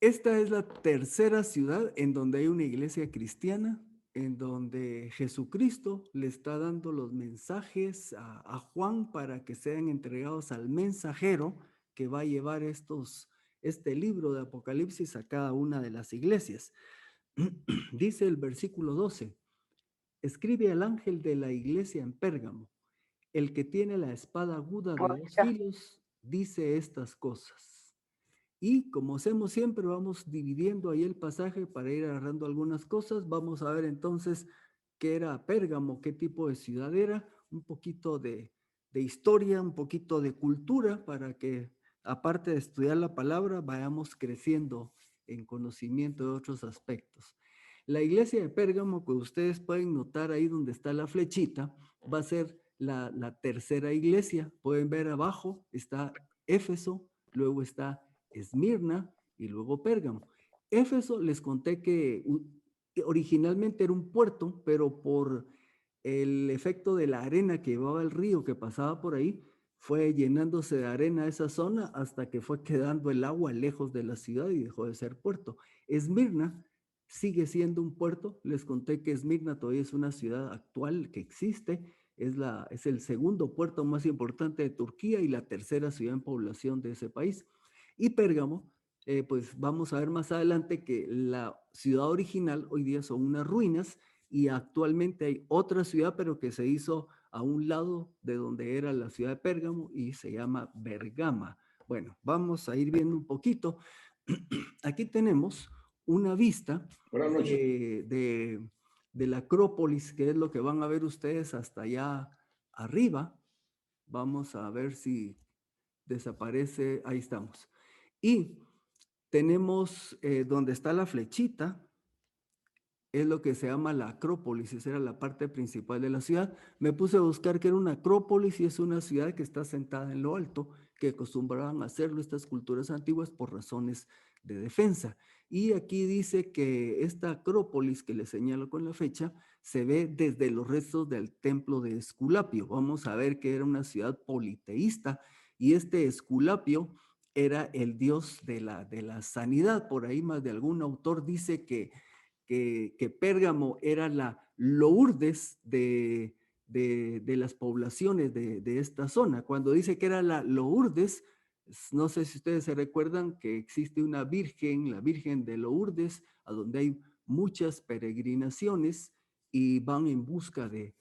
Esta es la tercera ciudad en donde hay una iglesia cristiana, en donde Jesucristo le está dando los mensajes a Juan para que sean entregados al mensajero que va a llevar este libro de Apocalipsis a cada una de las iglesias. Dice el versículo 12, escribe al ángel de la iglesia en Pérgamo, el que tiene la espada aguda de dos Ahorita. filos, dice estas cosas. Y como hacemos siempre, vamos dividiendo ahí el pasaje para ir agarrando algunas cosas. Vamos a ver entonces qué era Pérgamo, qué tipo de ciudad era, un poquito de historia, un poquito de cultura, para que aparte de estudiar la palabra, vayamos creciendo en conocimiento de otros aspectos. La iglesia de Pérgamo, que ustedes pueden notar ahí donde está la flechita, va a ser la tercera iglesia. Pueden ver abajo, está Éfeso, luego está Esmirna y luego Pérgamo. Éfeso les conté que originalmente era un puerto, pero por el efecto de la arena que llevaba el río que pasaba por ahí, fue llenándose de arena esa zona hasta que fue quedando el agua lejos de la ciudad y dejó de ser puerto. Esmirna sigue siendo un puerto. Les conté que Esmirna todavía es una ciudad actual que existe. Es el segundo puerto más importante de Turquía y la tercera ciudad en población de ese país. Y Pérgamo, pues vamos a ver más adelante que la ciudad original hoy día son unas ruinas y actualmente hay otra ciudad, pero que se hizo a un lado de donde era la ciudad de Pérgamo y se llama Bergama. Bueno, vamos a ir viendo un poquito. Aquí tenemos una vista Buenas noches. de la Acrópolis, que es lo que van a ver ustedes hasta allá arriba. Vamos a ver si desaparece. Ahí estamos. Y tenemos donde está la flechita, es lo que se llama la Acrópolis, esa era la parte principal de la ciudad. Me puse a buscar qué era una Acrópolis y es una ciudad que está sentada en lo alto, que acostumbraban a hacerlo estas culturas antiguas por razones de defensa. Y aquí dice que esta Acrópolis que le señalo con la fecha se ve desde los restos del templo de Esculapio. Vamos a ver que era una ciudad politeísta y este Esculapio era el dios de la sanidad. Por ahí más de algún autor dice que Pérgamo era la Lourdes de las poblaciones de esta zona. Cuando dice que era la Lourdes, no sé si ustedes se recuerdan que existe una virgen, la Virgen de Lourdes, a donde hay muchas peregrinaciones y van en busca de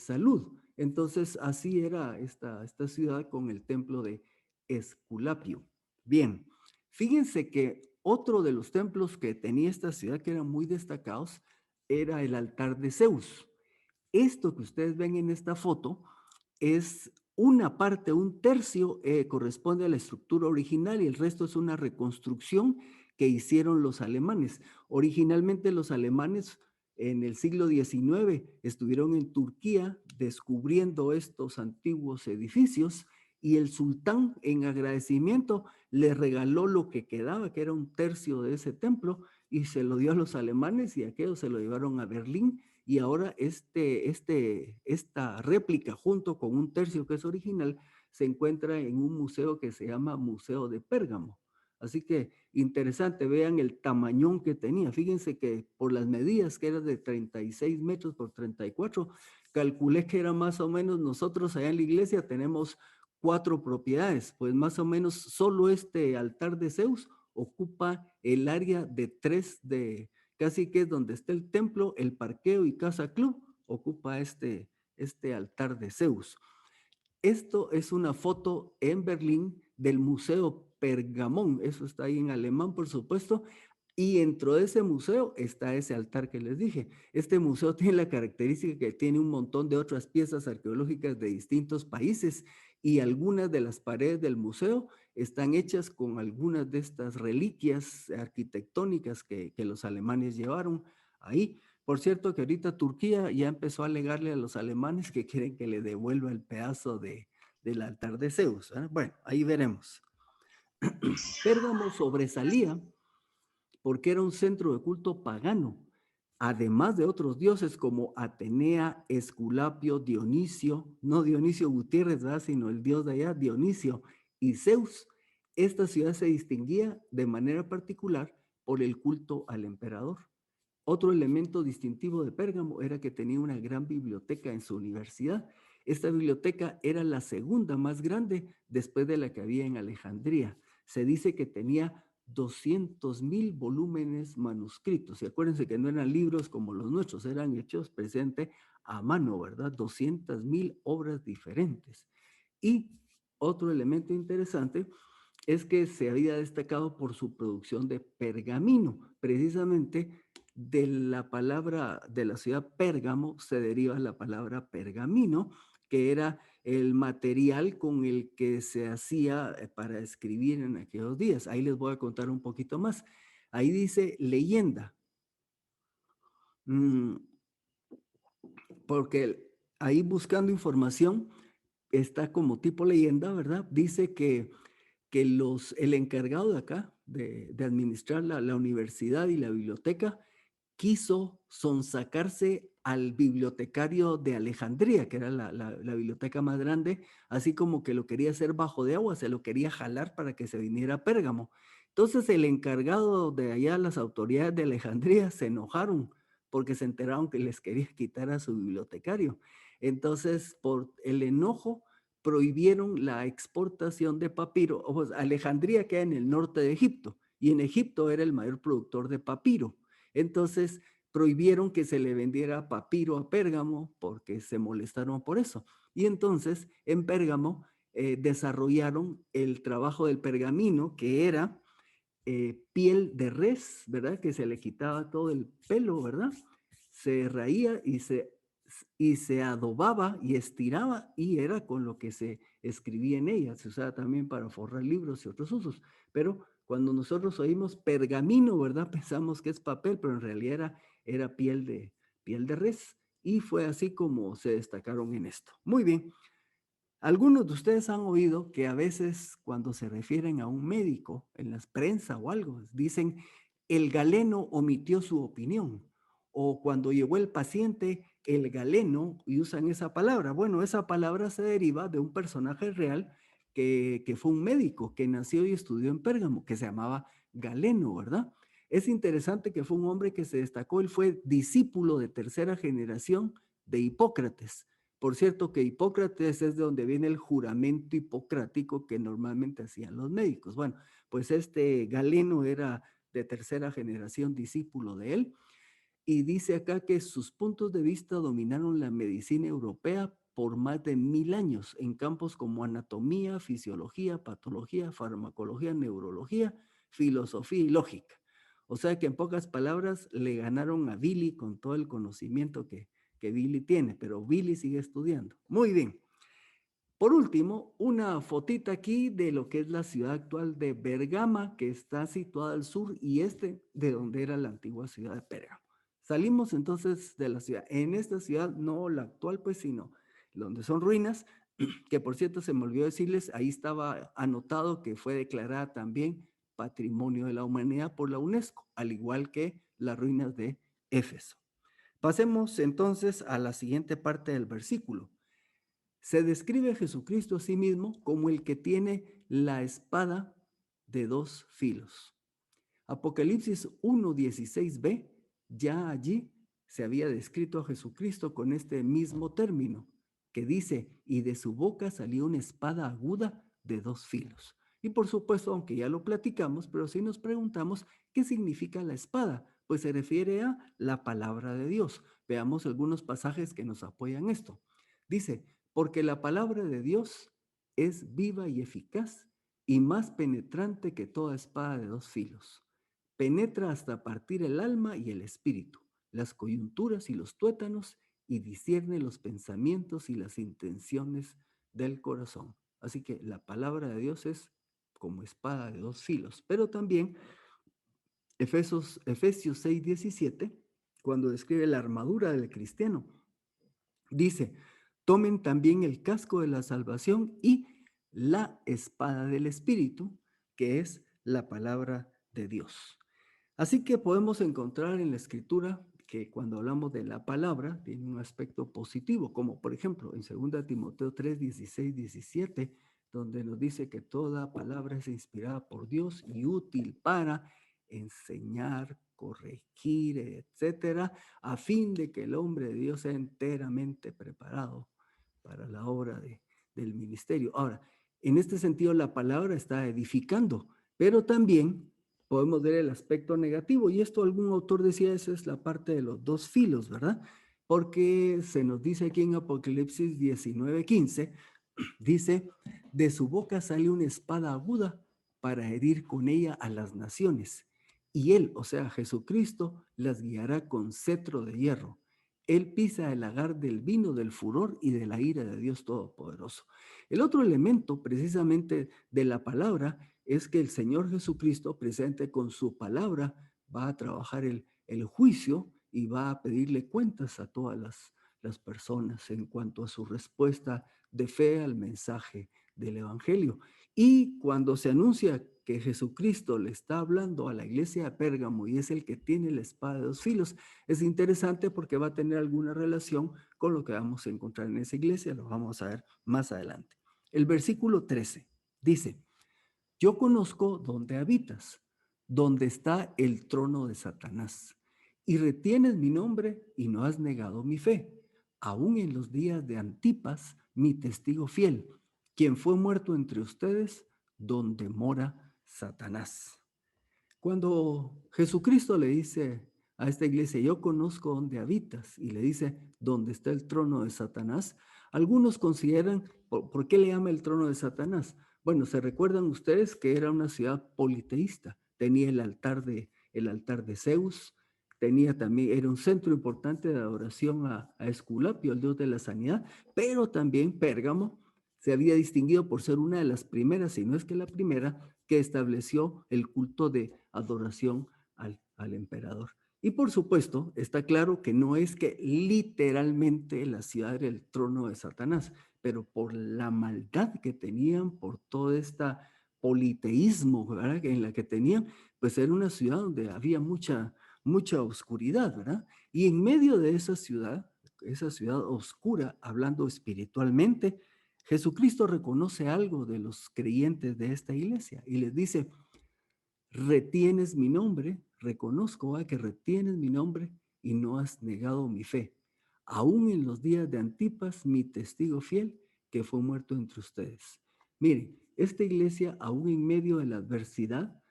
salud. Entonces, así era esta ciudad con el templo de Esculapio. Bien, fíjense que otro de los templos que tenía esta ciudad que eran muy destacados era el altar de Zeus. Esto que ustedes ven en esta foto es una parte, un tercio corresponde a la estructura original y el resto es una reconstrucción que hicieron los alemanes. Originalmente los alemanes en el siglo XIX estuvieron en Turquía descubriendo estos antiguos edificios y el sultán en agradecimiento le regaló lo que quedaba, que era un tercio de ese templo, y se lo dio a los alemanes y aquellos se lo llevaron a Berlín y ahora esta réplica junto con un tercio que es original se encuentra en un museo que se llama Museo de Pérgamo. Así que interesante, vean el tamañón que tenía. Fíjense que por las medidas que era de 36 metros por 34, calculé que era más o menos nosotros allá en la iglesia tenemos 4 propiedades, pues más o menos solo este altar de Zeus ocupa el área de 3 de casi que es donde está el templo, el parqueo y casa club, ocupa este altar de Zeus. Esto es una foto en Berlín del Museo Pergamón, eso está ahí en alemán, por supuesto, y dentro de ese museo está ese altar que les dije. Este museo tiene la característica que tiene un montón de otras piezas arqueológicas de distintos países y algunas de las paredes del museo están hechas con algunas de estas reliquias arquitectónicas que los alemanes llevaron ahí. Por cierto que ahorita Turquía ya empezó a alegarle a los alemanes que quieren que le devuelva el pedazo del altar de Zeus. Bueno, ahí veremos. Pérgamo sobresalía porque era un centro de culto pagano, además de otros dioses como Atenea, Esculapio, Dionisio, no Dionisio Gutiérrez, ¿verdad? Sino el dios de allá, Dionisio y Zeus. esta ciudad se distinguía de manera particular por el culto al emperador. Otro elemento distintivo de Pérgamo era que tenía una gran biblioteca en su universidad. Esta biblioteca era la segunda más grande después de la que había en Alejandría. Se dice que tenía 200,000 volúmenes manuscritos. Y acuérdense que no eran libros como los nuestros, eran hechos presente a mano, ¿verdad? 200,000 obras diferentes. Y otro elemento interesante es que se había destacado por su producción de pergamino. Precisamente de la palabra de la ciudad Pérgamo se deriva la palabra pergamino, que era el material con el que se hacía para escribir en aquellos días. Ahí les voy a contar un poquito más. Ahí dice leyenda, mm, porque ahí buscando información está como tipo leyenda, ¿verdad? Dice que el encargado de acá, de administrar la universidad y la biblioteca, quiso sonsacarse al bibliotecario de Alejandría, que era la biblioteca más grande, así como que lo quería hacer bajo de agua, se lo quería jalar para que se viniera a Pérgamo. Entonces el encargado de allá, las autoridades de Alejandría, se enojaron porque se enteraron que les quería quitar a su bibliotecario. Entonces, por el enojo, prohibieron la exportación de papiro. Pues, Alejandría queda en el norte de Egipto y en Egipto era el mayor productor de papiro. Entonces prohibieron que se le vendiera papiro a Pérgamo porque se molestaron por eso. Y entonces en Pérgamo desarrollaron el trabajo del pergamino, que era piel de res, ¿verdad? Que se le quitaba todo el pelo, ¿verdad? Se raía y se adobaba y estiraba y era con lo que se escribía en ella. Se usaba también para forrar libros y otros usos. Pero cuando nosotros oímos pergamino, ¿verdad? Pensamos que es papel, pero en realidad era piel de res. Y fue así como se destacaron en esto. Muy bien. Algunos de ustedes han oído que a veces cuando se refieren a un médico en la prensa o algo, dicen el galeno omitió su opinión o cuando llegó el paciente, el galeno, y usan esa palabra. Bueno, esa palabra se deriva de un personaje real que fue un médico que nació y estudió en Pérgamo, que se llamaba Galeno, ¿verdad? Es interesante que fue un hombre que se destacó, él fue discípulo de tercera generación de Hipócrates. Por cierto, que Hipócrates es de donde viene el juramento hipocrático que normalmente hacían los médicos. Bueno, pues este Galeno era de tercera generación discípulo de él y dice acá que sus puntos de vista dominaron la medicina europea por más de 1000 años en campos como anatomía, fisiología, patología, farmacología, neurología, filosofía y lógica. O sea que en pocas palabras le ganaron a Billy con todo el conocimiento que Billy tiene, pero Billy sigue estudiando. Muy bien. Por último, una fotita aquí de lo que es la ciudad actual de Bergama, que está situada al sur y este de donde era la antigua ciudad de Pérgamo. Salimos entonces de la ciudad. En esta ciudad, no la actual, pues, sino donde son ruinas, que por cierto se me olvidó decirles, ahí estaba anotado que fue declarada también Patrimonio de la Humanidad por la UNESCO, al igual que las ruinas de Éfeso. Pasemos entonces a la siguiente parte del versículo. Se describe a Jesucristo a sí mismo como el que tiene la espada de dos filos. Apocalipsis 1:16b, ya allí se había descrito a Jesucristo con este mismo término, que dice, y de su boca salió una espada aguda de dos filos. Y por supuesto, aunque ya lo platicamos, pero si nos preguntamos qué significa la espada, pues se refiere a la palabra de Dios. Veamos algunos pasajes que nos apoyan esto. Dice, porque la palabra de Dios es viva y eficaz y más penetrante que toda espada de dos filos. Penetra hasta partir el alma y el espíritu, las coyunturas y los tuétanos, y discierne los pensamientos y las intenciones del corazón. Así que la palabra de Dios es como espada de dos filos, pero también Efesios 6:17, cuando describe la armadura del cristiano, dice, tomen también el casco de la salvación y la espada del Espíritu, que es la palabra de Dios. Así que podemos encontrar en la escritura que cuando hablamos de la palabra tiene un aspecto positivo, como por ejemplo en 2 Timoteo 3:16, 17 donde nos dice que toda palabra es inspirada por Dios y útil para enseñar, corregir, etcétera, a fin de que el hombre de Dios sea enteramente preparado para la obra del ministerio. Ahora, en este sentido, la palabra está edificando, pero también podemos ver el aspecto negativo, y esto algún autor decía, esa es la parte de los dos filos, ¿verdad? Porque se nos dice aquí en Apocalipsis 19:15, dice, de su boca sale una espada aguda para herir con ella a las naciones, y él, o sea, Jesucristo, las guiará con cetro de hierro. Él pisa el lagar del vino del furor y de la ira de Dios Todopoderoso. El otro elemento precisamente de la palabra es que el Señor Jesucristo, presente con su palabra, va a trabajar el juicio y va a pedirle cuentas a todas las personas en cuanto a su respuesta de fe al mensaje del Evangelio. Y cuando se anuncia que Jesucristo le está hablando a la iglesia de Pérgamo y es el que tiene la espada de dos filos, es interesante porque va a tener alguna relación con lo que vamos a encontrar en esa iglesia, lo vamos a ver más adelante. El versículo 13 dice, yo conozco dónde habitas, donde está el trono de Satanás, y retienes mi nombre y no has negado mi fe, aún en los días de Antipas, mi testigo fiel, quien fue muerto entre ustedes, donde mora Satanás. Cuando Jesucristo le dice a esta iglesia, yo conozco dónde habitas, y le dice, dónde está el trono de Satanás, algunos consideran, ¿por qué le llama el trono de Satanás? Bueno, se recuerdan ustedes que era una ciudad politeísta, tenía el altar de Zeus, tenía también, era un centro importante de adoración a Esculapio, el dios de la sanidad, pero también Pérgamo se había distinguido por ser una de las primeras, si no es que la primera, que estableció el culto de adoración al emperador. Y por supuesto, está claro que no es que literalmente la ciudad era el trono de Satanás, pero por la maldad que tenían, por todo este politeísmo, ¿verdad?, en la que tenían, pues era una ciudad donde había mucha oscuridad, ¿verdad? Y en medio de esa ciudad oscura, hablando espiritualmente, Jesucristo reconoce algo de los creyentes de esta iglesia y les dice, retienes mi nombre, reconozco que retienes mi nombre y no has negado mi fe. Aún en los días de Antipas, mi testigo fiel, que fue muerto entre ustedes. Miren, esta iglesia, aún en medio de la adversidad,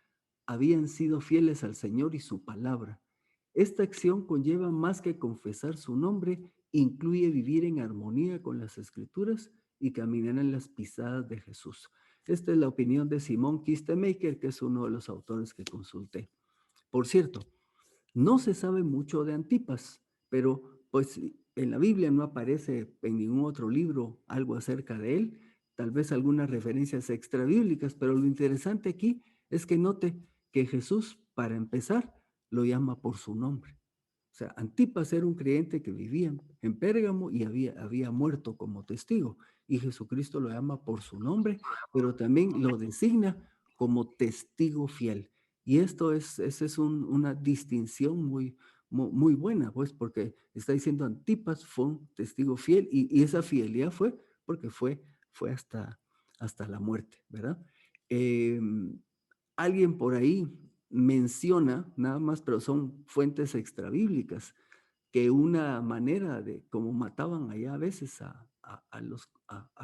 habían sido fieles al Señor y su palabra. Esta acción conlleva más que confesar su nombre, incluye vivir en armonía con las Escrituras y caminar en las pisadas de Jesús. Esta es la opinión de Simón Kistemaker, que es uno de los autores que consulté. Por cierto, no se sabe mucho de Antipas, pero pues en la Biblia no aparece en ningún otro libro algo acerca de él, tal vez algunas referencias extrabíblicas, pero lo interesante aquí es que note que Jesús, para empezar, lo llama por su nombre. O sea, Antipas era un creyente que vivía en Pérgamo y había muerto como testigo. Y Jesucristo lo llama por su nombre, pero también lo designa como testigo fiel. Y esa es una distinción muy buena, pues, porque está diciendo Antipas fue un testigo fiel y esa fidelidad fue porque fue hasta la muerte, ¿verdad? Alguien por ahí menciona, nada más, pero son fuentes extrabíblicas, que una manera de cómo mataban allá a veces a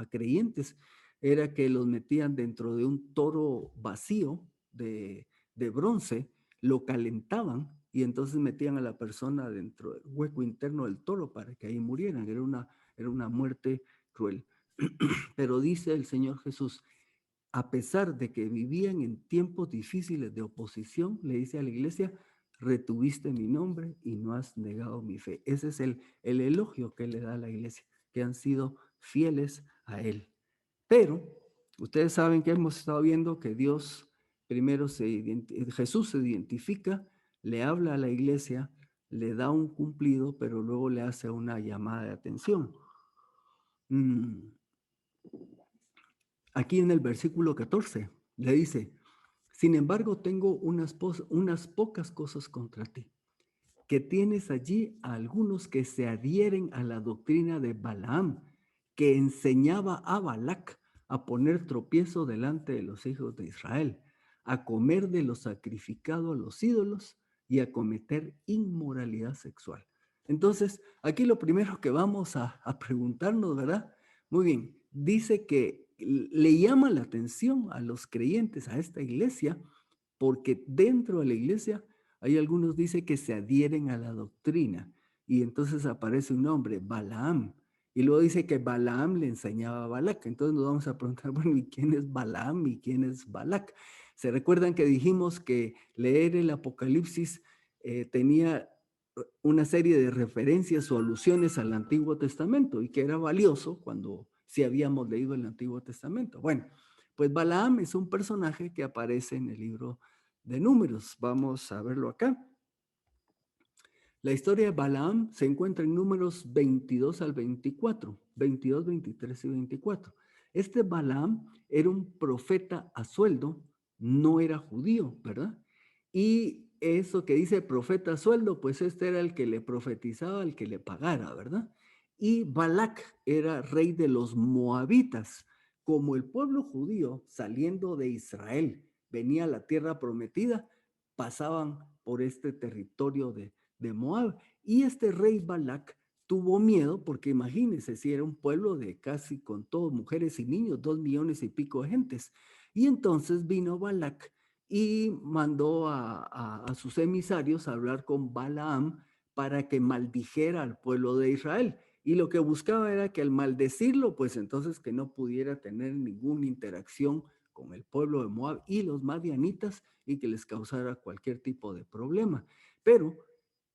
creyentes era que los metían dentro de un toro vacío de bronce, lo calentaban y entonces metían a la persona dentro del hueco interno del toro para que ahí murieran. Era una muerte cruel. Pero dice el Señor Jesús, a pesar de que vivían en tiempos difíciles de oposición, le dice a la iglesia, retuviste mi nombre y no has negado mi fe. Ese es el elogio que le da a la iglesia, que han sido fieles a él. Pero ustedes saben que hemos estado viendo que Dios primero Jesús se identifica, le habla a la iglesia, le da un cumplido, pero luego le hace una llamada de atención. Aquí en el versículo 14 le dice, sin embargo tengo unas pocas cosas contra ti, que tienes allí a algunos que se adhieren a la doctrina de Balaam, que enseñaba a Balac a poner tropiezo delante de los hijos de Israel, a comer de lo sacrificado a los ídolos y a cometer inmoralidad sexual. Entonces, aquí lo primero que vamos a preguntarnos, ¿verdad? Muy bien, dice que le llama la atención a los creyentes, a esta iglesia, porque dentro de la iglesia hay algunos dicen que se adhieren a la doctrina y entonces aparece un nombre, Balaam, y luego dice que Balaam le enseñaba a Balac. Entonces nos vamos a preguntar, bueno, ¿y quién es Balaam y quién es Balac? ¿Se recuerdan que dijimos que leer el Apocalipsis tenía una serie de referencias o alusiones al Antiguo Testamento y que era valioso cuando si habíamos leído el Antiguo Testamento? Bueno, pues Balaam es un personaje que aparece en el libro de Números. Vamos a verlo acá. La historia de Balaam se encuentra en Números 22 al 24, 22, 23 y 24. Este Balaam era un profeta a sueldo, no era judío, ¿verdad? Y eso que dice profeta a sueldo, pues este era el que le profetizaba, el que le pagara, ¿verdad? Y Balac era rey de los moabitas. Como el pueblo judío saliendo de Israel venía a la tierra prometida, pasaban por este territorio de Moab. Y este rey Balac tuvo miedo porque imagínense si era un pueblo de casi con todos mujeres y niños, 2 millones y pico de gentes. Y entonces vino Balac y mandó a sus emisarios a hablar con Balaam para que maldijera al pueblo de Israel. Y lo que buscaba era que al maldecirlo, pues entonces que no pudiera tener ninguna interacción con el pueblo de Moab y los madianitas y que les causara cualquier tipo de problema. Pero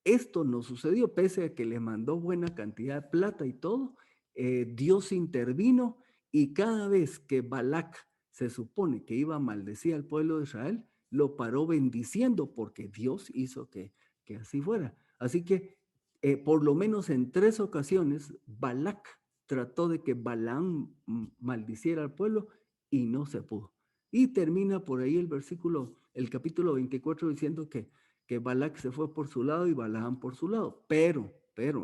esto no sucedió, pese a que le mandó buena cantidad de plata y todo. Dios intervino y cada vez que Balac se supone que iba a maldecir al pueblo de Israel, lo paró bendiciendo porque Dios hizo que así fuera. Así que por lo menos en 3 ocasiones Balac trató de que Balaam maldiciera al pueblo y no se pudo. Y termina por ahí el capítulo 24 diciendo que Balac se fue por su lado y Balaam por su lado. Pero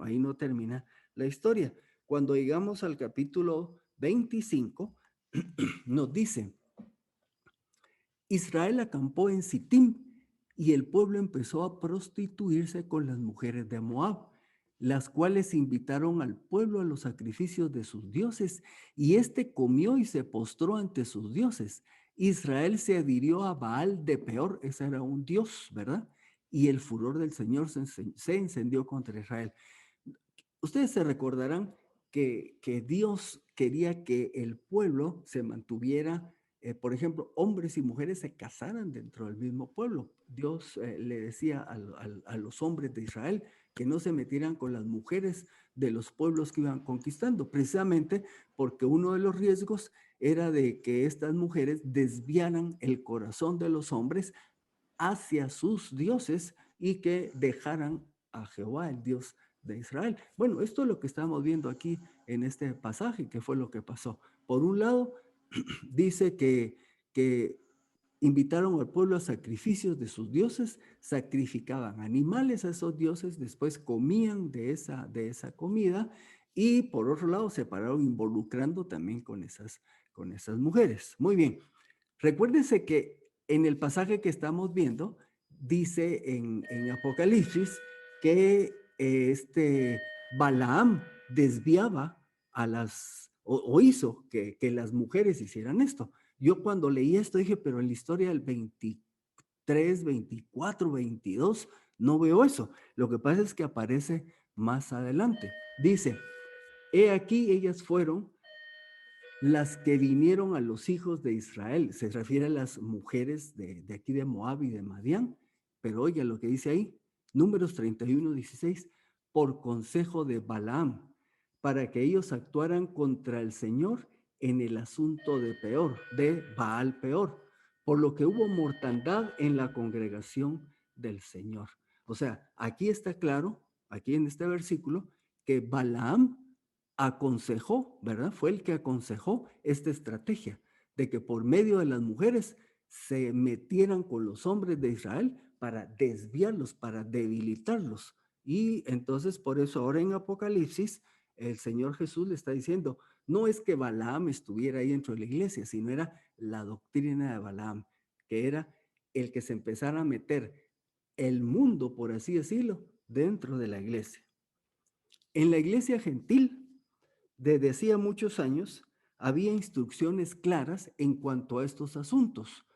ahí no termina la historia. Cuando llegamos al capítulo 25, nos dice, Israel acampó en Sittim y el pueblo empezó a prostituirse con las mujeres de Moab, las cuales invitaron al pueblo a los sacrificios de sus dioses, y éste comió y se postró ante sus dioses. Israel se adhirió a Baal de Peor, ese era un dios, ¿verdad? Y el furor del Señor se encendió contra Israel. Ustedes se recordarán que Dios quería que el pueblo se mantuviera, por ejemplo, hombres y mujeres se casaran dentro del mismo pueblo. Dios le decía a los hombres de Israel que no se metieran con las mujeres de los pueblos que iban conquistando, precisamente porque uno de los riesgos era de que estas mujeres desviaran el corazón de los hombres hacia sus dioses y que dejaran a Jehová, el Dios de Israel. Bueno, esto es lo que estamos viendo aquí en este pasaje, que fue lo que pasó. Por un lado, dice que invitaron al pueblo a sacrificios de sus dioses, sacrificaban animales a esos dioses, después comían de esa comida y por otro lado se pararon involucrando también con esas mujeres. Muy bien, recuérdense que en el pasaje que estamos viendo, dice en Apocalipsis que este Balaam desviaba o hizo que las mujeres hicieran esto. Yo cuando leí esto dije, pero en la historia del 23, 24, 22, no veo eso. Lo que pasa es que aparece más adelante. Dice, he aquí ellas fueron las que vinieron a los hijos de Israel. Se refiere a las mujeres de aquí de Moab y de Madián. Pero oiga lo que dice ahí, Números 31, 16, por consejo de Balaam, para que ellos actuaran contra el Señor en el asunto de Baal Peor, por lo que hubo mortandad en la congregación del Señor. O sea, aquí está claro, aquí en este versículo, que Balaam aconsejó, ¿verdad? Fue el que aconsejó esta estrategia de que por medio de las mujeres se metieran con los hombres de Israel para desviarlos, para debilitarlos. Y entonces por eso ahora en Apocalipsis el Señor Jesús le está diciendo, No es que Balaam estuviera ahí dentro de la iglesia, sino era la doctrina de Balaam, que era el que se empezara a meter el mundo, por así decirlo, dentro de la iglesia. En la iglesia gentil, desde hacía muchos años, había instrucciones claras en cuanto a estos asuntos.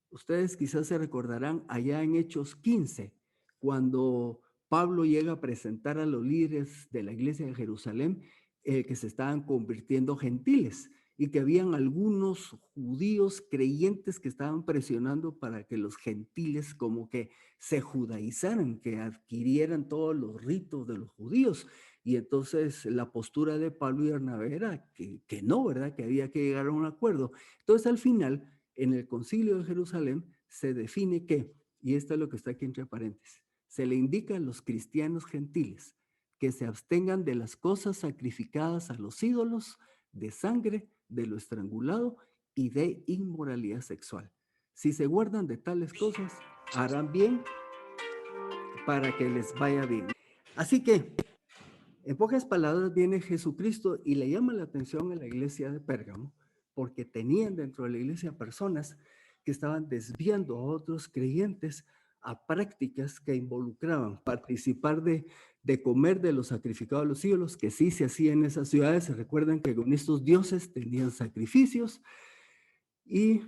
Ustedes quizás se recordarán allá en Hechos 15, cuando Pablo llega a presentar a los líderes de la iglesia de Jerusalén que se estaban convirtiendo gentiles y que habían algunos judíos creyentes que estaban presionando para que los gentiles como que se judaizaran, que adquirieran todos los ritos de los judíos. Y entonces la postura de Pablo y Bernabé era que no, ¿verdad? Que había que llegar a un acuerdo. Entonces al final en el Concilio de Jerusalén se define que, y esto es lo que está aquí entre paréntesis, se le indica a los cristianos gentiles que se abstengan de las cosas sacrificadas a los ídolos, de sangre, de lo estrangulado y de inmoralidad sexual. Si se guardan de tales cosas, harán bien para que les vaya bien. Así que, en pocas palabras, viene Jesucristo y le llama la atención a la iglesia de Pérgamo, porque tenían dentro de la iglesia personas que estaban desviando a otros creyentes a prácticas que involucraban participar de comer de los sacrificados a los ídolos, que sí se hacía en esas ciudades. Se recuerdan que con estos dioses tenían sacrificios y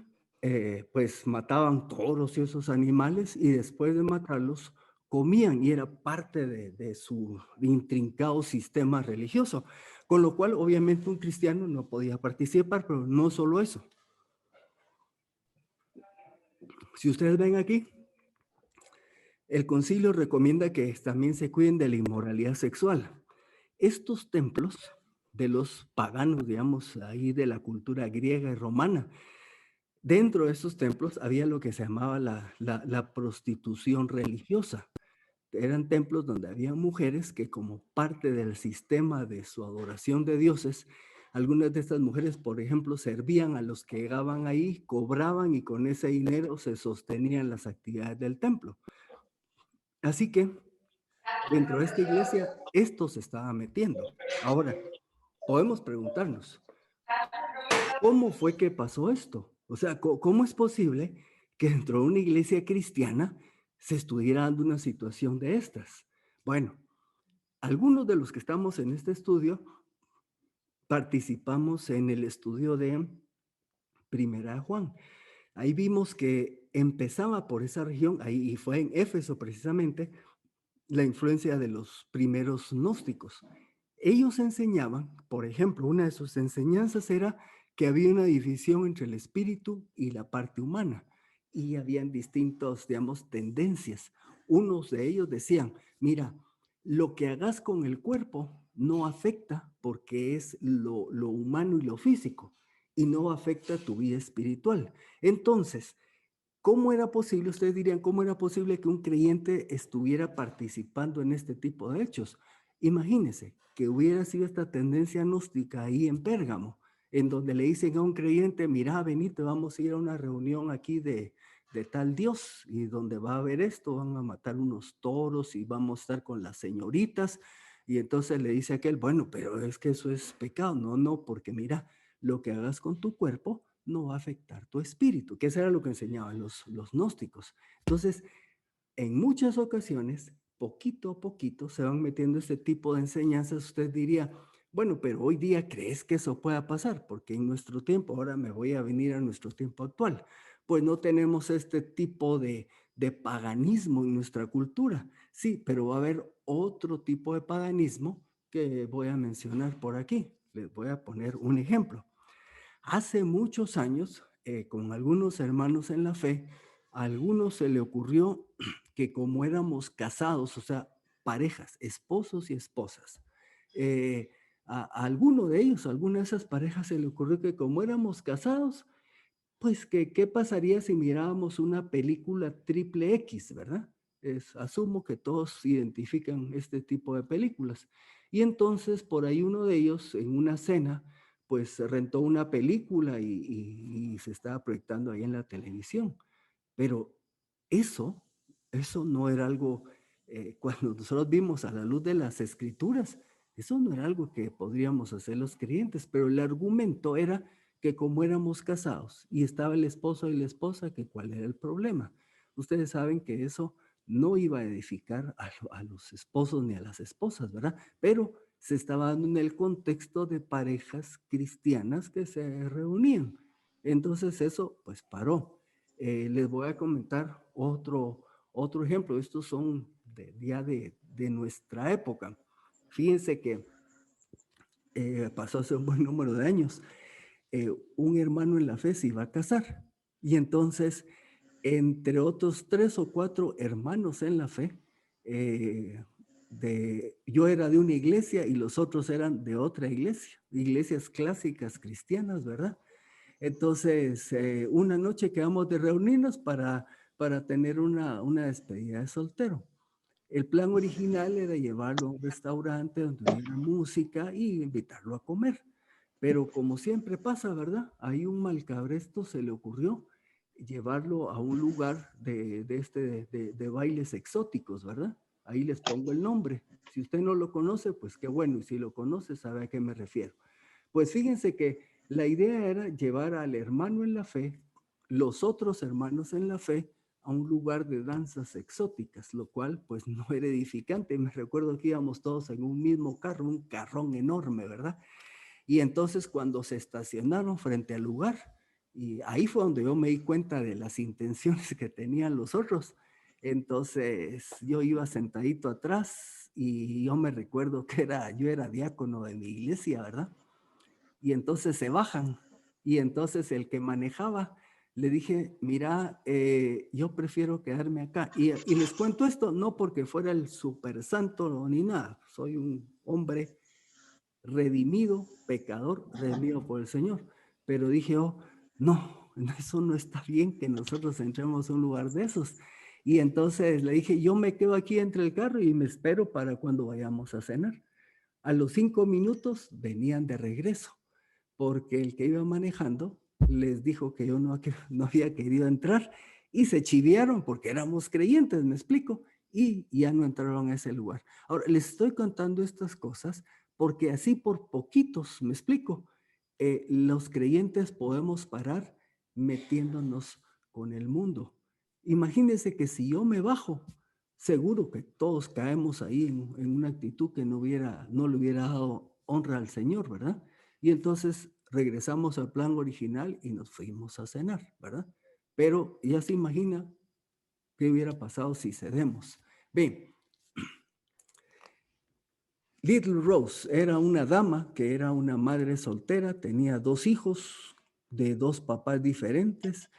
pues mataban toros y esos animales y después de matarlos comían y era parte de su intrincado sistema religioso, con lo cual obviamente un cristiano no podía participar, pero no solo eso. Si ustedes ven aquí, el concilio recomienda que también se cuiden de la inmoralidad sexual. Estos templos de los paganos, digamos, ahí de la cultura griega y romana, dentro de estos templos había lo que se llamaba la prostitución religiosa. Eran templos donde había mujeres que como parte del sistema de su adoración de dioses, algunas de estas mujeres, por ejemplo, servían a los que llegaban ahí, cobraban y con ese dinero se sostenían las actividades del templo. Así que dentro de esta iglesia esto se estaba metiendo. Ahora, podemos preguntarnos, ¿cómo fue que pasó esto? O sea, ¿cómo es posible que dentro de una iglesia cristiana se estuviera dando una situación de estas? Bueno, algunos de los que estamos en este estudio participamos en el estudio de Primera de Juan. Ahí vimos que empezaba por esa región, ahí y fue en Éfeso precisamente, la influencia de los primeros gnósticos. Ellos enseñaban, por ejemplo, una de sus enseñanzas era que había una división entre el espíritu y la parte humana y habían distintas, digamos, tendencias. Unos de ellos decían, mira, lo que hagas con el cuerpo no afecta porque es lo humano y lo físico y no afecta tu vida espiritual. Entonces, ¿cómo era posible, ustedes dirían, cómo era posible que un creyente estuviera participando en este tipo de hechos? Imagínense que hubiera sido esta tendencia gnóstica ahí en Pérgamo, en donde le dicen a un creyente, mira, venite, vamos a ir a una reunión aquí de tal Dios, y donde va a haber esto, van a matar unos toros y vamos a estar con las señoritas, y entonces le dice a aquel, bueno, pero es que eso es pecado. No, no, porque mira, lo que hagas con tu cuerpo no va a afectar tu espíritu, que eso era lo que enseñaban los gnósticos. Entonces, en muchas ocasiones, poquito a poquito, se van metiendo este tipo de enseñanzas. Usted diría, bueno, pero hoy día crees que eso pueda pasar, porque en nuestro tiempo, ahora me voy a venir a nuestro tiempo actual, pues no tenemos este tipo de paganismo en nuestra cultura. Sí, pero va a haber otro tipo de paganismo que voy a mencionar por aquí. Les voy a poner un ejemplo. Hace muchos años, con algunos hermanos en la fe, a algunos se le ocurrió que como éramos casados, o sea, parejas, esposos y esposas, a alguno de ellos, a alguna de esas parejas se le ocurrió que como éramos casados, pues que qué pasaría si mirábamos una película triple X, ¿verdad? Asumo que todos identifican este tipo de películas. Y entonces por ahí uno de ellos en una cena, pues rentó una película y se estaba proyectando ahí en la televisión. Pero eso, eso no era algo, cuando nosotros vimos a la luz de las escrituras, Eso no era algo que podríamos hacer los creyentes, pero el argumento era que como éramos casados y estaba el esposo y la esposa, que cuál era el problema. Ustedes saben que eso no iba a edificar a los esposos ni a las esposas, ¿verdad? Pero se estaba dando en el contexto de parejas cristianas que se reunían. Entonces eso pues paró. Les voy a comentar otro ejemplo. Estos son ya de nuestra época. Fíjense que pasó hace un buen número de años. Un hermano en la fe se iba a casar. Y entonces, entre otros 3 o 4 hermanos en la fe, eh, yo era de una iglesia y los otros eran de otra iglesia, iglesias clásicas cristianas, ¿verdad? Entonces, una noche quedamos de reunirnos para tener una despedida de soltero. El plan original era llevarlo a un restaurante donde hubiera música y invitarlo a comer. Pero como siempre pasa, ¿verdad? Ahí un malcabresto se le ocurrió llevarlo a un lugar de bailes exóticos, ¿verdad? Ahí les pongo el nombre. Si usted no lo conoce, pues qué bueno. Y si lo conoce, sabe a qué me refiero. Pues fíjense que la idea era llevar al hermano en la fe, los otros hermanos en la fe, a un lugar de danzas exóticas, lo cual pues no era edificante. Me recuerdo que íbamos todos en un mismo carro, un carrón enorme, ¿verdad? Y entonces cuando se estacionaron frente al lugar, y ahí fue donde yo me di cuenta de las intenciones que tenían los otros. Entonces yo iba sentadito atrás y yo me recuerdo que yo era diácono de mi iglesia, ¿verdad? Y entonces se bajan. Y entonces el que manejaba, le dije, mira, yo prefiero quedarme acá. Y les cuento esto, no porque fuera el super santo ni nada, soy un hombre redimido, pecador, redimido por el Señor. Pero dije, oh, no, eso no está bien que nosotros entremos a un lugar de esos. Y entonces le dije, yo me quedo aquí entre el carro y me espero para cuando vayamos a cenar. A los 5 minutos venían de regreso porque el que iba manejando les dijo que yo no había querido entrar y se chiviaron porque éramos creyentes, me explico, y ya no entraron a ese lugar. Ahora, les estoy contando estas cosas porque así por poquitos, me explico, los creyentes podemos parar metiéndonos con el mundo. Imagínense que si yo me bajo, seguro que todos caemos ahí en una actitud que no le hubiera dado honra al Señor, ¿verdad? Y entonces regresamos al plan original y nos fuimos a cenar, ¿verdad? Pero ya se imagina qué hubiera pasado si cedemos. Bien, Little Rose era una dama que era una madre soltera, tenía 2 hijos de 2 papás diferentes.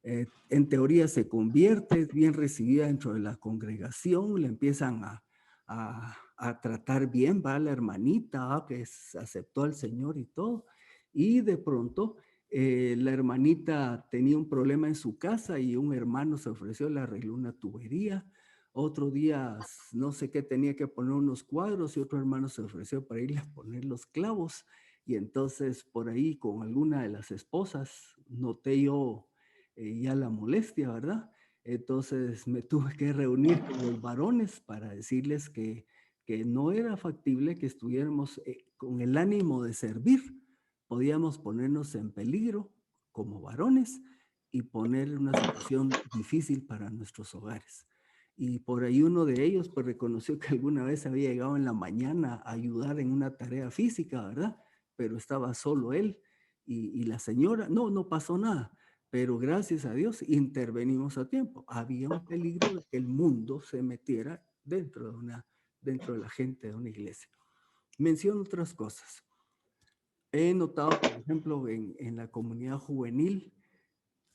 En teoría se convierte, es bien recibida dentro de la congregación, le empiezan a tratar bien, va la hermanita que aceptó al Señor y todo. Y de pronto la hermanita tenía un problema en su casa y un hermano se ofreció, le arregló una tubería. Otro día, no sé qué, tenía que poner unos cuadros y otro hermano se ofreció para irle a poner los clavos. Y entonces por ahí con alguna de las esposas noté yo ya la molestia, ¿verdad? Entonces me tuve que reunir con los varones para decirles que no era factible que estuviéramos con el ánimo de servir. Podíamos ponernos en peligro como varones y poner una situación difícil para nuestros hogares. Y por ahí uno de ellos pues reconoció que alguna vez había llegado en la mañana a ayudar en una tarea física, ¿verdad? Pero estaba solo él y la señora, no pasó nada, pero gracias a Dios intervenimos a tiempo. Había un peligro de que el mundo se metiera dentro de la gente de una iglesia. Menciono otras cosas. He notado, por ejemplo, en la comunidad juvenil,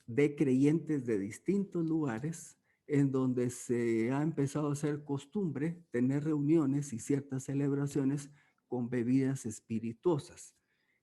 de creyentes de distintos lugares en donde se ha empezado a hacer costumbre tener reuniones y ciertas celebraciones con bebidas espirituosas.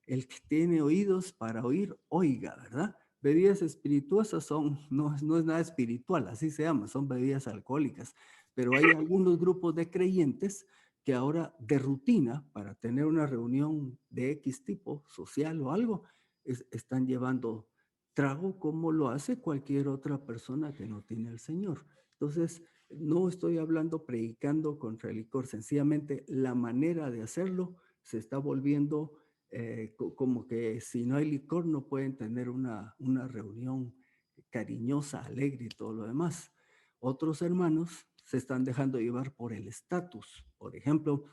El que tiene oídos para oír, oiga, ¿verdad? Bebidas espirituosas no es nada espiritual, así se llama, son bebidas alcohólicas, pero hay algunos grupos de creyentes que ahora de rutina, para tener una reunión de X tipo, social o algo, están llevando trago como lo hace cualquier otra persona que no tiene al Señor. Entonces, No estoy hablando predicando contra el licor, sencillamente la manera de hacerlo se está volviendo como que si no hay licor no pueden tener una reunión cariñosa, alegre y todo lo demás. Otros hermanos se están dejando llevar por el estatus. Por ejemplo,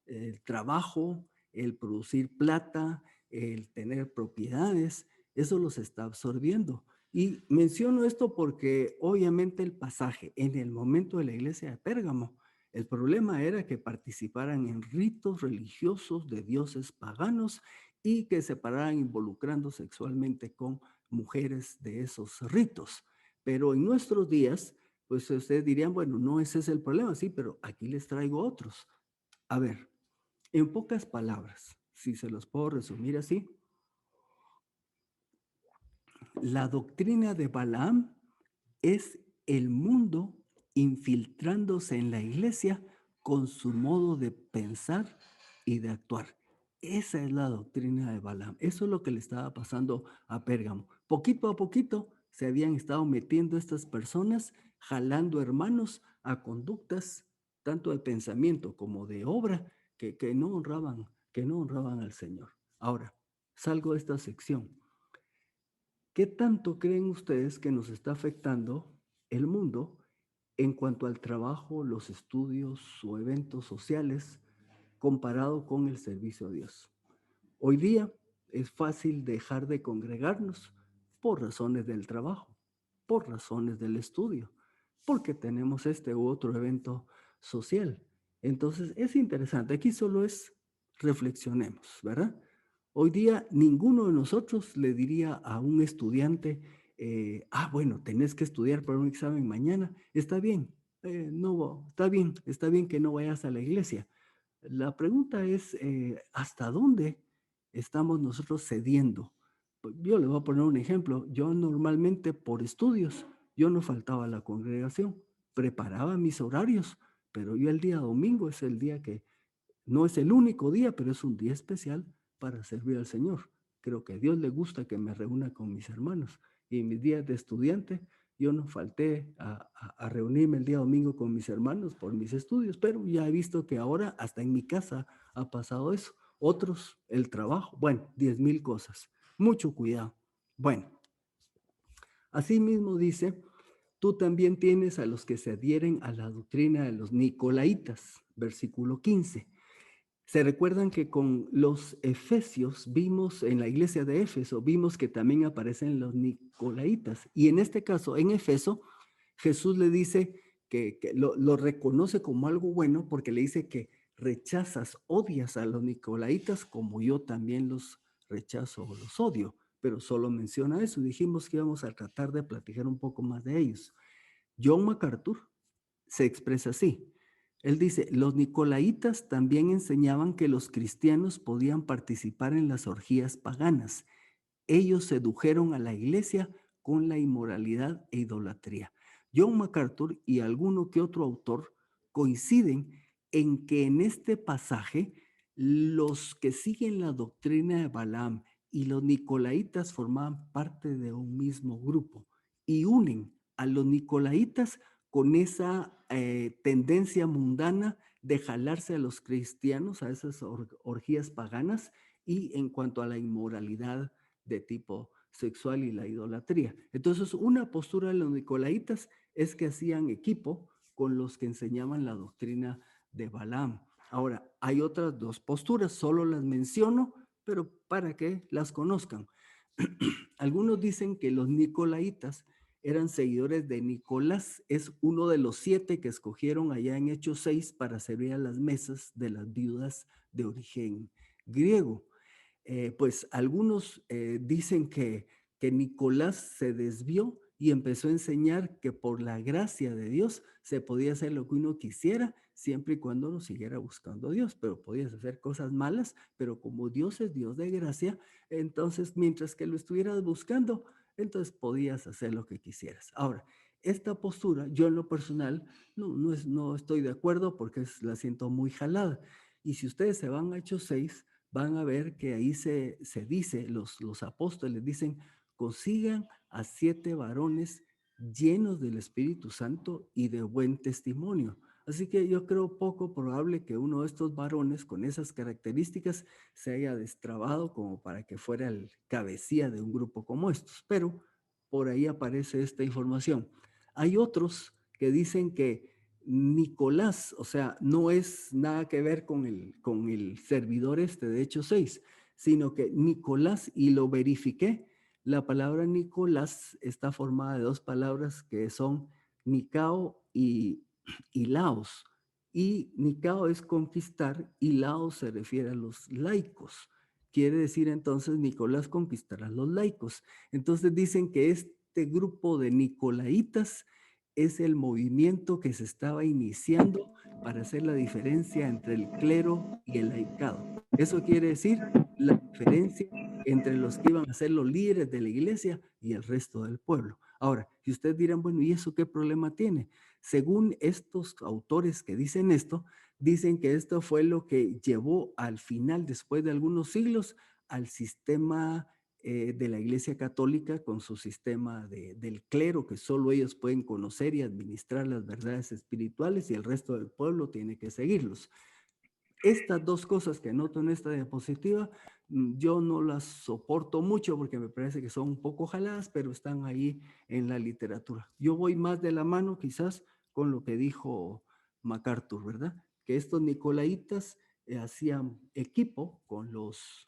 el trabajo, el producir plata, el tener propiedades, eso los está absorbiendo. Y menciono esto porque obviamente el pasaje en el momento de la iglesia de Pérgamo, el problema era que participaran en ritos religiosos de dioses paganos y que se pararan involucrando sexualmente con mujeres de esos ritos. Pero en nuestros días, pues ustedes dirían, bueno, no ese es el problema, sí, pero aquí les traigo otros. A ver, en pocas palabras, si se los puedo resumir así, la doctrina de Balaam es el mundo infiltrándose en la iglesia con su modo de pensar y de actuar. Esa es la doctrina de Balaam. Eso es lo que le estaba pasando a Pérgamo. Poquito a poquito se habían estado metiendo estas personas, jalando hermanos a conductas tanto de pensamiento como de obra que no honraban al Señor. Ahora, salgo de esta sección. ¿Qué tanto creen ustedes que nos está afectando el mundo en cuanto al trabajo, los estudios o eventos sociales comparado con el servicio a Dios? Hoy día es fácil dejar de congregarnos por razones del trabajo, por razones del estudio, porque tenemos este u otro evento social. Entonces es interesante, aquí solo es reflexionemos, ¿verdad? Hoy día ninguno de nosotros le diría a un estudiante, bueno, tenés que estudiar para un examen mañana, está bien, no, está bien que no vayas a la iglesia. La pregunta es, ¿hasta dónde estamos nosotros cediendo? Pues yo le voy a poner un ejemplo. Yo normalmente por estudios, yo no faltaba a la congregación, preparaba mis horarios, pero yo el día domingo es el día que no es el único día, pero es un día especial para servir al Señor. Creo que a Dios le gusta que me reúna con mis hermanos. Y en mis días de estudiante, yo no falté a reunirme el día domingo con mis hermanos por mis estudios, pero ya he visto que ahora hasta en mi casa ha pasado eso. Otros, el trabajo, bueno, 10,000 cosas. Mucho cuidado. Bueno, asimismo dice, tú también tienes a los que se adhieren a la doctrina de los Nicolaitas, versículo 15. Se recuerdan que con los efesios vimos en la iglesia de Éfeso, vimos que también aparecen los Nicolaitas. Y en este caso, en Éfeso, Jesús le dice que lo reconoce como algo bueno porque le dice que rechazas, odias a los Nicolaitas como yo también los rechazo o los odio. Pero solo menciona eso. Dijimos que íbamos a tratar de platicar un poco más de ellos. John MacArthur se expresa así. Él dice, los nicolaitas también enseñaban que los cristianos podían participar en las orgías paganas. Ellos sedujeron a la iglesia con la inmoralidad e idolatría. John MacArthur y alguno que otro autor coinciden en que en este pasaje los que siguen la doctrina de Balaam y los nicolaitas formaban parte de un mismo grupo y unen a los nicolaitas con esa tendencia mundana de jalarse a los cristianos a esas orgías paganas y en cuanto a la inmoralidad de tipo sexual y la idolatría. Entonces, una postura de los nicolaitas es que hacían equipo con los que enseñaban la doctrina de Balaam. Ahora, hay otras dos posturas, solo las menciono, pero para que las conozcan. Algunos dicen que los nicolaitas eran seguidores de Nicolás, es uno de los 7 que escogieron allá en Hechos 6 para servir a las mesas de las viudas de origen griego. Pues algunos dicen que Nicolás se desvió y empezó a enseñar que por la gracia de Dios se podía hacer lo que uno quisiera siempre y cuando uno siguiera buscando a Dios, pero podías hacer cosas malas, pero como Dios es Dios de gracia, entonces mientras que lo estuvieras buscando, entonces podías hacer lo que quisieras. Ahora, esta postura, yo en lo personal, no estoy de acuerdo porque la siento muy jalada. Y si ustedes se van a Hechos 6, van a ver que ahí se dice, los apóstoles dicen, consigan a 7 varones llenos del Espíritu Santo y de buen testimonio. Así que yo creo poco probable que uno de estos varones con esas características se haya destrabado como para que fuera el cabecilla de un grupo como estos, pero por ahí aparece esta información. Hay otros que dicen que Nicolás, o sea, no es nada que ver con el servidor este de Hechos 6, sino que Nicolás, y lo verifiqué, la palabra Nicolás está formada de dos palabras que son Nicao y Laos. Y Nicao es conquistar y Laos se refiere a los laicos. Quiere decir entonces Nicolás conquistará a los laicos. Entonces dicen que este grupo de nicolaitas es el movimiento que se estaba iniciando para hacer la diferencia entre el clero y el laicado. Eso quiere decir la diferencia entre los que iban a ser los líderes de la iglesia y el resto del pueblo. Ahora, si ustedes dirán, bueno, ¿y eso qué problema tiene? Según estos autores que dicen esto, dicen que esto fue lo que llevó al final, después de algunos siglos, al sistema de la Iglesia Católica con su sistema del clero, que solo ellos pueden conocer y administrar las verdades espirituales y el resto del pueblo tiene que seguirlos. Estas dos cosas que noto en esta diapositiva, yo no las soporto mucho porque me parece que son un poco jaladas, pero están ahí en la literatura. Yo voy más de la mano quizás con lo que dijo MacArthur, ¿verdad? Que estos nicolaitas hacían equipo con los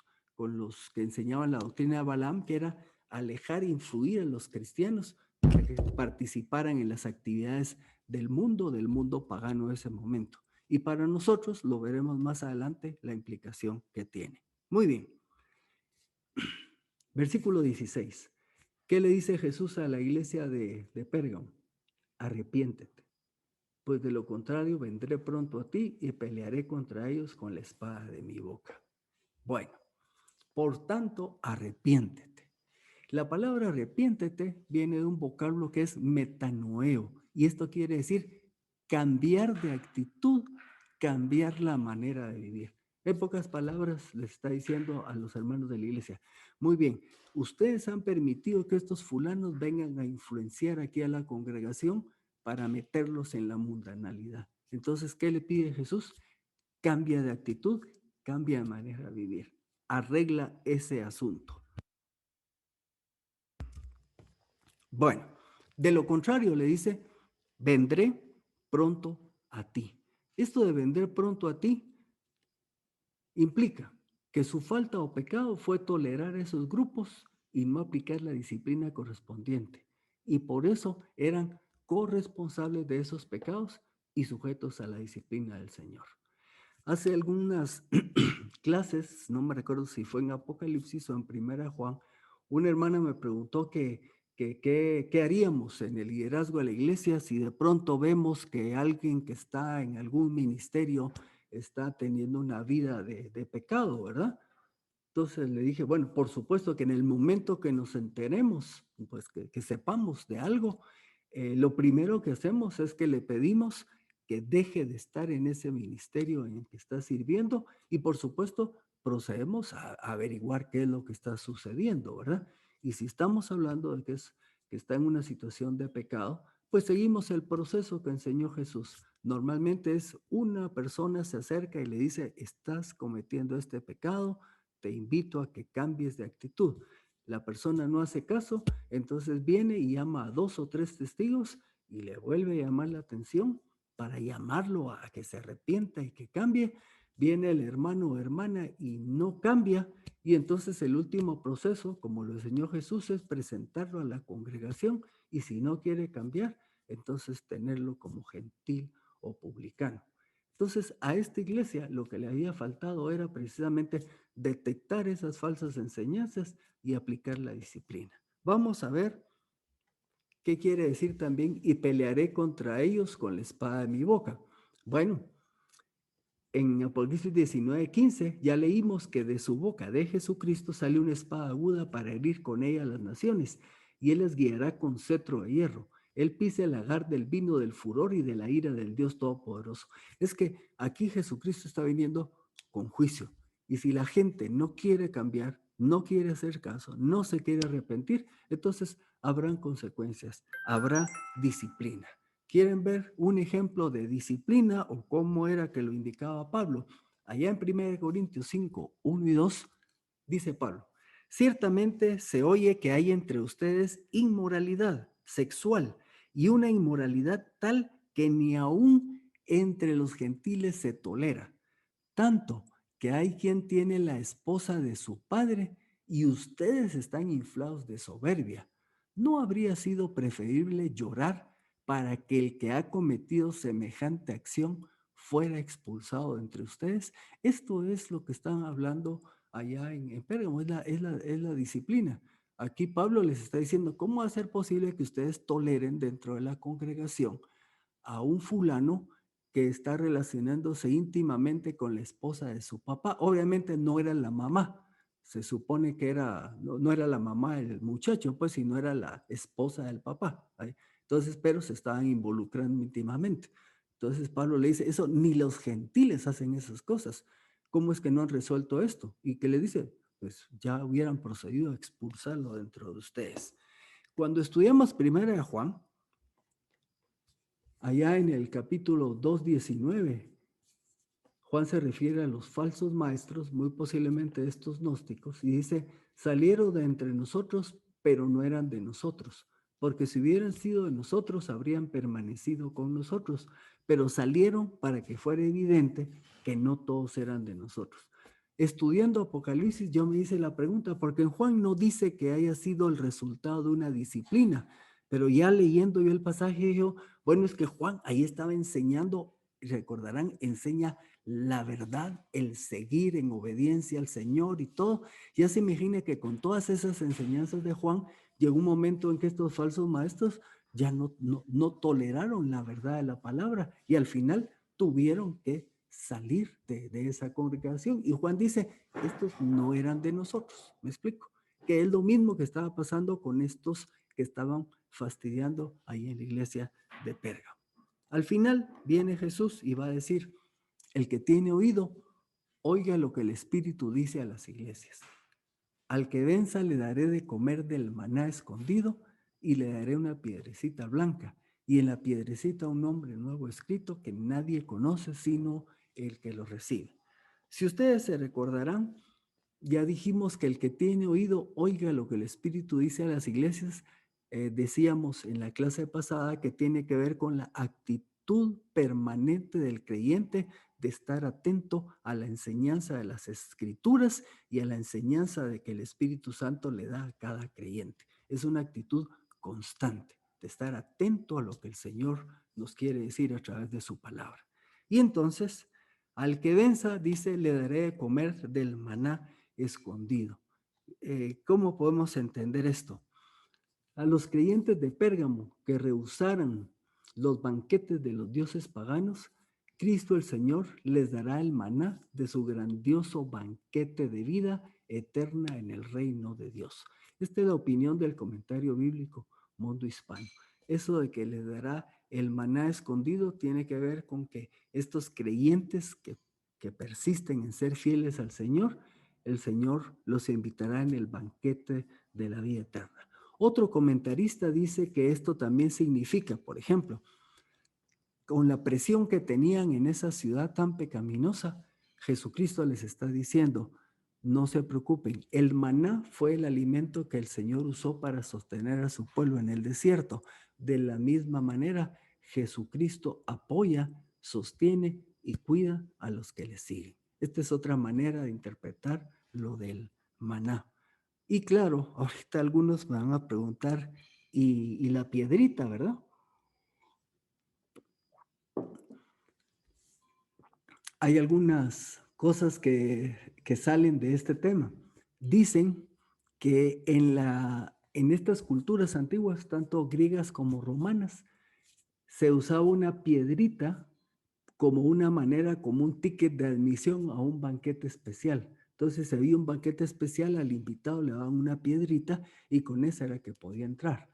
que enseñaban la doctrina de Balaam, que era alejar e influir a los cristianos para que participaran en las actividades del mundo pagano de ese momento. Y para nosotros, lo veremos más adelante, la implicación que tiene. Muy bien. Versículo 16. ¿Qué le dice Jesús a la iglesia de Pérgamo? Arrepiéntete, pues de lo contrario vendré pronto a ti y pelearé contra ellos con la espada de mi boca. Bueno, por tanto, arrepiéntete. La palabra arrepiéntete viene de un vocablo que es metanoeo, y esto quiere decir cambiar de actitud, cambiar la manera de vivir. En pocas palabras, les está diciendo a los hermanos de la iglesia, muy bien, ustedes han permitido que estos fulanos vengan a influenciar aquí a la congregación para meterlos en la mundanalidad. Entonces, ¿qué le pide Jesús? Cambia de actitud, cambia de manera de vivir, arregla ese asunto. Bueno, de lo contrario le dice, vendré pronto a ti. Esto de vendré pronto a ti implica que su falta o pecado fue tolerar esos grupos y no aplicar la disciplina correspondiente. Y por eso eran corresponsables de esos pecados y sujetos a la disciplina del Señor. Hace algunas clases, no me recuerdo si fue en Apocalipsis o en Primera Juan, una hermana me preguntó qué haríamos en el liderazgo de la iglesia si de pronto vemos que alguien que está en algún ministerio está teniendo una vida de pecado, ¿verdad? Entonces le dije, bueno, por supuesto que en el momento que nos enteremos, pues que sepamos de algo, lo primero que hacemos es que le pedimos que deje de estar en ese ministerio en el que está sirviendo y por supuesto procedemos a averiguar qué es lo que está sucediendo, ¿verdad? Y si estamos hablando de que está en una situación de pecado, pues seguimos el proceso que enseñó Jesús. Normalmente es una persona se acerca y le dice, estás cometiendo este pecado, te invito a que cambies de actitud. La persona no hace caso, entonces viene y llama a 2 o 3 testigos y le vuelve a llamar la atención para llamarlo a que se arrepienta y que cambie. Viene el hermano o hermana y no cambia, y entonces el último proceso, como lo enseñó Jesús, es presentarlo a la congregación, y si no quiere cambiar, entonces tenerlo como gentil o publicano. Entonces, a esta iglesia lo que le había faltado era precisamente detectar esas falsas enseñanzas y aplicar la disciplina. Vamos a ver qué quiere decir también, y pelearé contra ellos con la espada de mi boca. Bueno, en Apocalipsis 19:15 ya leímos que de su boca de Jesucristo sale una espada aguda para herir con ella a las naciones, y él les guiará con cetro de hierro. Él pisa el lagar del vino del furor y de la ira del Dios Todopoderoso. Es que aquí Jesucristo está viniendo con juicio. Y si la gente no quiere cambiar, no quiere hacer caso, no se quiere arrepentir, entonces habrán consecuencias, habrá disciplina. ¿Quieren ver un ejemplo de disciplina o cómo era que lo indicaba Pablo? Allá en 1 Corintios 5, 1 y 2, dice Pablo, ciertamente se oye que hay entre ustedes inmoralidad sexual y una inmoralidad tal que ni aún entre los gentiles se tolera, tanto que hay quien tiene la esposa de su padre y ustedes están inflados de soberbia. ¿No habría sido preferible llorar para que el que ha cometido semejante acción fuera expulsado de entre ustedes? Esto es lo que están hablando allá en Pérgamo, es la disciplina. Aquí Pablo les está diciendo, ¿cómo va a ser posible que ustedes toleren dentro de la congregación a un fulano que está relacionándose íntimamente con la esposa de su papá? Obviamente no era la mamá, se supone que era, no era la mamá del muchacho, pues, sino era la esposa del papá. Entonces, pero se estaban involucrando íntimamente. Entonces Pablo le dice, eso ni los gentiles hacen esas cosas. ¿Cómo es que no han resuelto esto? Y que le dice, pues ya hubieran procedido a expulsarlo dentro de ustedes. Cuando estudiamos primera de Juan, allá en el capítulo 2:19, Juan se refiere a los falsos maestros, muy posiblemente estos gnósticos, y dice, salieron de entre nosotros, pero no eran de nosotros, porque si hubieran sido de nosotros, habrían permanecido con nosotros, pero salieron para que fuera evidente que no todos eran de nosotros. Estudiando Apocalipsis, yo me hice la pregunta, porque en Juan no dice que haya sido el resultado de una disciplina, pero ya leyendo yo el pasaje, yo, bueno, es que Juan ahí estaba enseñando, recordarán, enseña la verdad, el seguir en obediencia al Señor y todo. Ya se imagina que con todas esas enseñanzas de Juan, llegó un momento en que estos falsos maestros ya no toleraron la verdad de la palabra y al final tuvieron que salir de esa congregación. Y Juan dice, estos no eran de nosotros, me explico, que es lo mismo que estaba pasando con estos que estaban fastidiando ahí en la iglesia de Pérgamo. Al final viene Jesús y va a decir, el que tiene oído, oiga lo que el Espíritu dice a las iglesias. Al que venza le daré de comer del maná escondido y le daré una piedrecita blanca y en la piedrecita un nombre nuevo escrito que nadie conoce sino el que lo recibe. Si ustedes se recordarán, ya dijimos que el que tiene oído oiga lo que el Espíritu dice a las iglesias. Decíamos en la clase pasada que tiene que ver con la actitud permanente del creyente de estar atento a la enseñanza de las Escrituras y a la enseñanza de que el Espíritu Santo le da a cada creyente. Es una actitud constante de estar atento a lo que el Señor nos quiere decir a través de su palabra. Y entonces, al que venza, dice, le daré de comer del maná escondido. ¿Cómo podemos entender esto? A los creyentes de Pérgamo que rehusaran los banquetes de los dioses paganos, Cristo el Señor les dará el maná de su grandioso banquete de vida eterna en el reino de Dios. Esta es la opinión del comentario bíblico Mundo Hispano. Eso de que les dará el maná escondido tiene que ver con que estos creyentes que persisten en ser fieles al Señor, el Señor los invitará en el banquete de la vida eterna. Otro comentarista dice que esto también significa, por ejemplo, con la presión que tenían en esa ciudad tan pecaminosa, Jesucristo les está diciendo, no se preocupen, el maná fue el alimento que el Señor usó para sostener a su pueblo en el desierto. De la misma manera, Jesucristo apoya, sostiene y cuida a los que le siguen. Esta es otra manera de interpretar lo del maná. Y claro, ahorita algunos me van a preguntar, y la piedrita, ¿verdad? Hay algunas cosas que salen de este tema. Dicen que en estas culturas antiguas, tanto griegas como romanas, se usaba una piedrita como una manera, como un ticket de admisión a un banquete especial. Entonces, si había un banquete especial, al invitado le daban una piedrita y con esa era que podía entrar.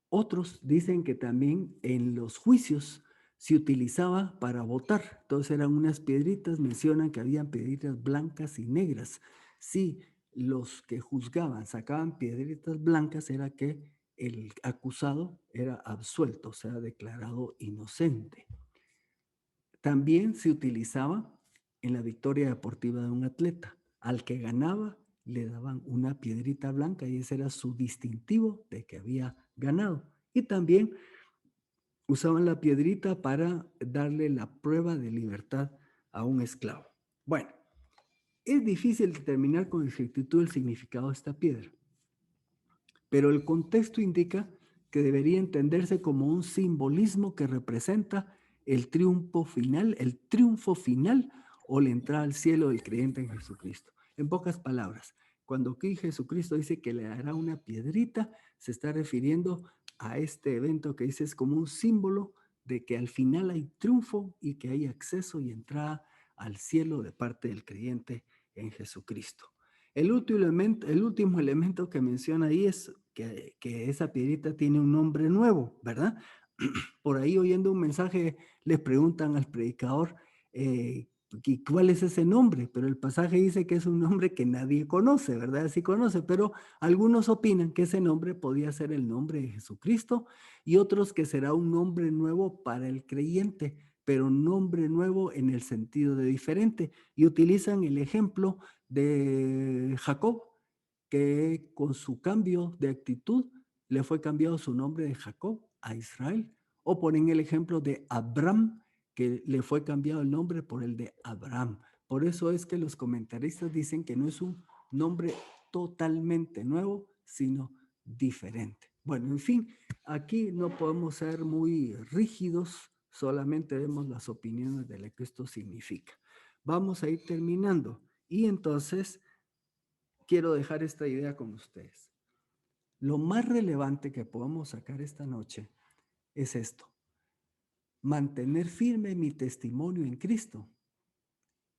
Otros dicen que también en los juicios se utilizaba para votar. Entonces eran unas piedritas, mencionan que habían piedritas blancas y negras. Si los que juzgaban sacaban piedritas blancas, era que el acusado era absuelto, o sea, declarado inocente. También se utilizaba en la victoria deportiva de un atleta. Al que ganaba le daban una piedrita blanca y ese era su distintivo de que había ganado. Y también usaban la piedrita para darle la prueba de libertad a un esclavo. Bueno, es difícil determinar con exactitud el significado de esta piedra, pero el contexto indica que debería entenderse como un simbolismo que representa el triunfo final o la entrada al cielo del creyente en Jesucristo. En pocas palabras, cuando aquí Jesucristo dice que le dará una piedrita, se está refiriendo a este evento que dice es como un símbolo de que al final hay triunfo y que hay acceso y entrada al cielo de parte del creyente en Jesucristo. El último elemento que menciona ahí es que esa piedrita tiene un nombre nuevo, ¿verdad? Por ahí oyendo un mensaje les preguntan al predicador cuál es ese nombre, pero el pasaje dice que es un nombre que nadie conoce, ¿verdad? Sí conoce, pero algunos opinan que ese nombre podía ser el nombre de Jesucristo y otros que será un nombre nuevo para el creyente, pero un nombre nuevo en el sentido de diferente. Y utilizan el ejemplo de Jacob, que con su cambio de actitud le fue cambiado su nombre de Jacob a Israel. O ponen el ejemplo de Abraham, que le fue cambiado el nombre por el de Abraham. Por eso es que los comentaristas dicen que no es un nombre totalmente nuevo, sino diferente. Bueno, en fin, aquí no podemos ser muy rígidos, solamente vemos las opiniones de lo que esto significa. Vamos a ir terminando y entonces quiero dejar esta idea con ustedes. Lo más relevante que podemos sacar esta noche es esto: mantener firme mi testimonio en Cristo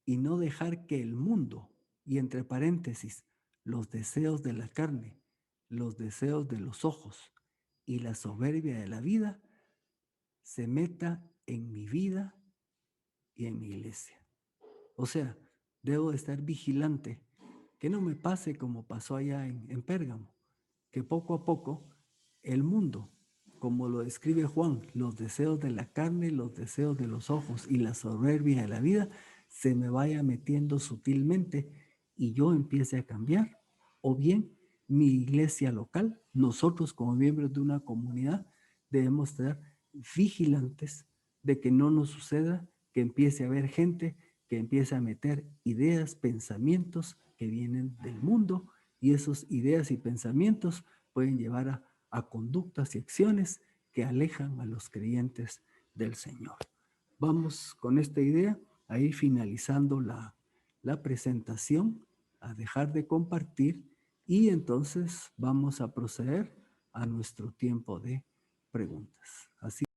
y no dejar que el mundo, y entre paréntesis, los deseos de la carne, los deseos de los ojos y la soberbia de la vida, se meta en mi vida y en mi iglesia. O sea, debo de estar vigilante, que no me pase como pasó allá en Pérgamo, que poco a poco el mundo, como lo describe Juan, los deseos de la carne, los deseos de los ojos y la soberbia de la vida, se me vaya metiendo sutilmente y yo empiece a cambiar. O bien mi iglesia local, nosotros como miembros de una comunidad, debemos estar vigilantes de que no nos suceda que empiece a haber gente que empiece a meter ideas, pensamientos que vienen del mundo, y esos ideas y pensamientos pueden llevar a conductas y acciones que alejan a los creyentes del Señor. Vamos con esta idea a ir finalizando la presentación, a dejar de compartir y entonces vamos a proceder a nuestro tiempo de preguntas. Así